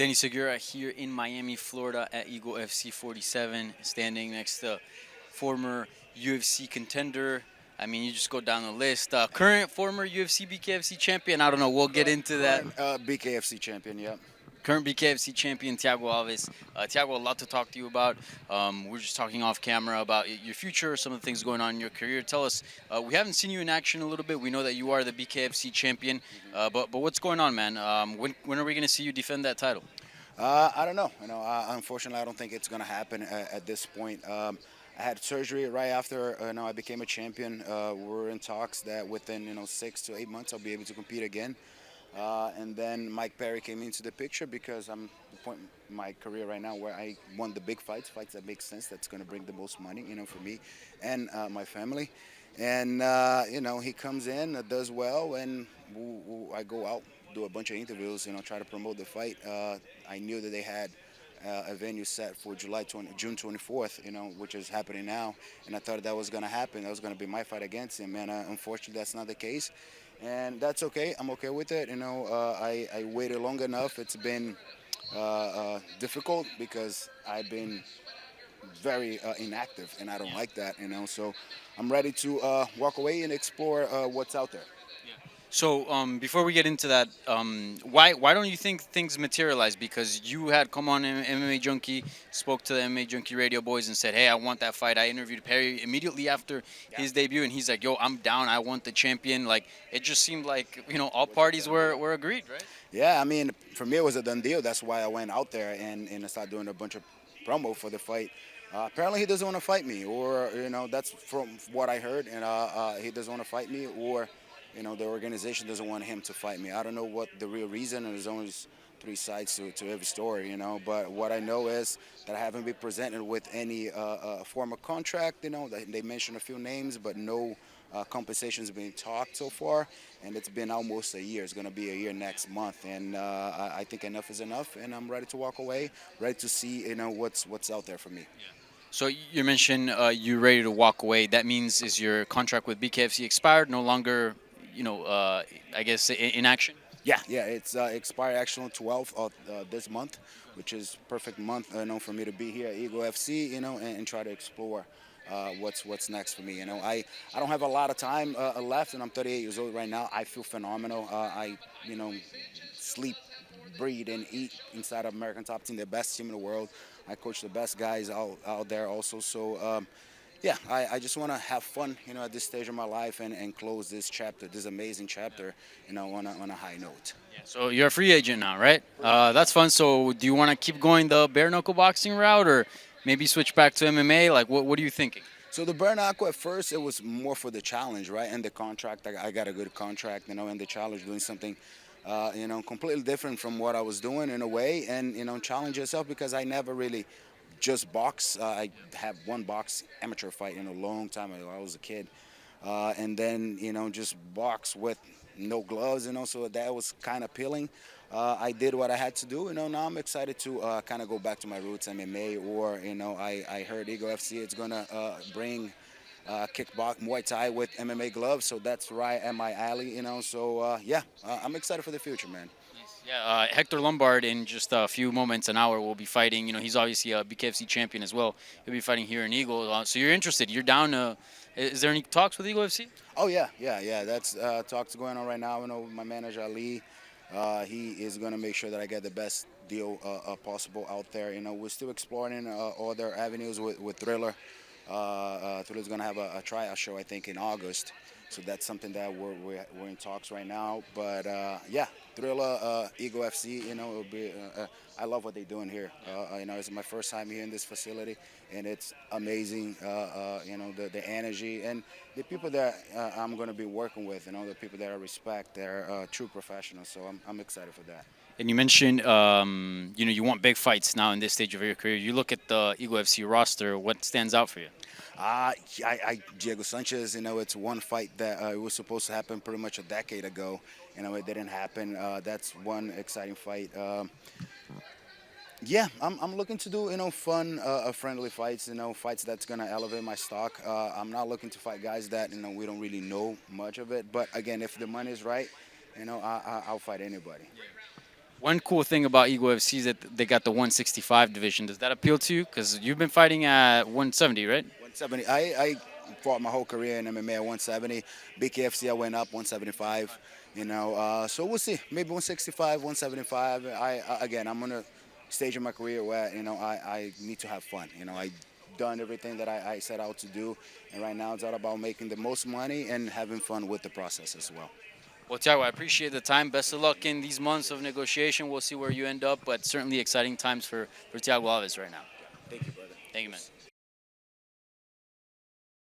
Danny Segura here in Miami, Florida at Eagle FC 47, standing next to former UFC contender. I mean, you just go down the list. Current former UFC BKFC champion. I don't know. We'll get into that. Current BKFC champion, yep. Current BKFC champion Thiago Alves. Thiago, a lot to talk to you about. We're just talking off camera about your future, some of the things going on in your career. Tell us, we haven't seen you in action a little bit. We know that you are the BKFC champion, but what's going on, man? When are we going to see you defend that title? I don't know. Unfortunately, I don't think it's going to happen at this point. I had surgery right after I became a champion. We're in talks that within 6 to 8 months I'll be able to compete again. And then Mike Perry came into the picture because I'm at the point in my career right now where I won the big fights that make sense. That's going to bring the most money, for me and my family. And he comes in, does well, and I go out, do a bunch of interviews, try to promote the fight. I knew that they had a venue set for June 24th, which is happening now, and I thought that was going to happen. That was going to be my fight against him, and unfortunately, that's not the case, and that's okay. I'm okay with it. I waited long enough. It's been difficult because I've been very inactive, and I don't like that. So I'm ready to walk away and explore what's out there. So before we get into that, why don't you think things materialize? Because you had come on MMA Junkie, spoke to the MMA Junkie radio boys and said, hey, I want that fight. I interviewed Perry immediately after his debut, and he's like, yo, I'm down. I want the champion. Like, it just seemed like, all parties were agreed, right? Yeah, I mean, for me, it was a done deal. That's why I went out there and I started doing a bunch of promo for the fight. Apparently, he doesn't want to fight me, or, that's from what I heard, and he doesn't want to fight me, or the organization doesn't want him to fight me. I don't know what the real reason, and there's always three sides to every story, But what I know is that I haven't been presented with any form of contract, They mentioned a few names, but no compensation has been talked so far, and it's been almost a year. It's going to be a year next month, and I think enough is enough, and I'm ready to walk away, ready to see, what's out there for me. So you mentioned you're ready to walk away. That means is your contract with BKFC expired, no longer, I guess in action? Yeah, it's expired actually on 12th of this month, which is perfect month, for me to be here at Eagle FC, and try to explore what's next for me. I don't have a lot of time left, and I'm 38 years old right now. I feel phenomenal. I sleep, breathe, and eat inside of American Top Team, the best team in the world. I coach the best guys out there also. So. Yeah, I just want to have fun, at this stage of my life and close this chapter, this amazing chapter, on a high note. Yeah, so you're a free agent now, right? That's fun. So do you want to keep going the bare knuckle boxing route, or maybe switch back to MMA? Like, what are you thinking? So the Bernacle at first, it was more for the challenge, right? And the contract, I got a good contract, and the challenge, doing something, completely different from what I was doing in a way, and, challenge yourself because I never really just box. I had one box amateur fight in a long time ago. I was a kid, and then just box with no gloves. So that was kind of appealing. I did what I had to do. Now I'm excited to kind of go back to my roots, MMA, or I heard Eagle FC is gonna bring kickbox Muay Thai with MMA gloves, so that's right at my alley. So yeah, I'm excited for the future, man. Yeah, Hector Lombard in just a few moments, an hour, will be fighting. He's obviously a BKFC champion as well. He'll be fighting here in Eagle. So you're interested? You're down to? Is there any talks with Eagle FC? Oh yeah. That's talks going on right now. My manager Ali. He is going to make sure that I get the best deal possible out there. We're still exploring other avenues with Thriller. Thriller's going to have a tryout show, I think, in August. So that's something that we're in talks right now. But yeah, Thriller, Eagle FC, it'll be. I love what they're doing here. It's my first time here in this facility, and it's amazing. The energy and the people that I'm going to be working with. The people that I respect. They're true professionals. So I'm excited for that. And you mentioned, you want big fights now in this stage of your career. You look at the Eagle FC roster. What stands out for you? Diego Sanchez, it's one fight that it was supposed to happen pretty much a decade ago. It didn't happen. That's one exciting fight. Yeah, I'm looking to do, fun, friendly fights, fights that's going to elevate my stock. I'm not looking to fight guys that, we don't really know much of it. But, again, if the money is right, I'll fight anybody. One cool thing about Eagle FC is that they got the 165 division. Does that appeal to you? Because you've been fighting at 170, right? 170. I fought my whole career in MMA at 170. BKFC, I went up 175. So we'll see. Maybe 165, 175. Again, I'm gonna stage in my career where I need to have fun. I done everything that I set out to do, and right now it's all about making the most money and having fun with the process as well. Well, Thiago, I appreciate the time. Best of luck in these months of negotiation. We'll see where you end up, but certainly exciting times for Thiago Alves right now. Thank you, brother. Thank you, man.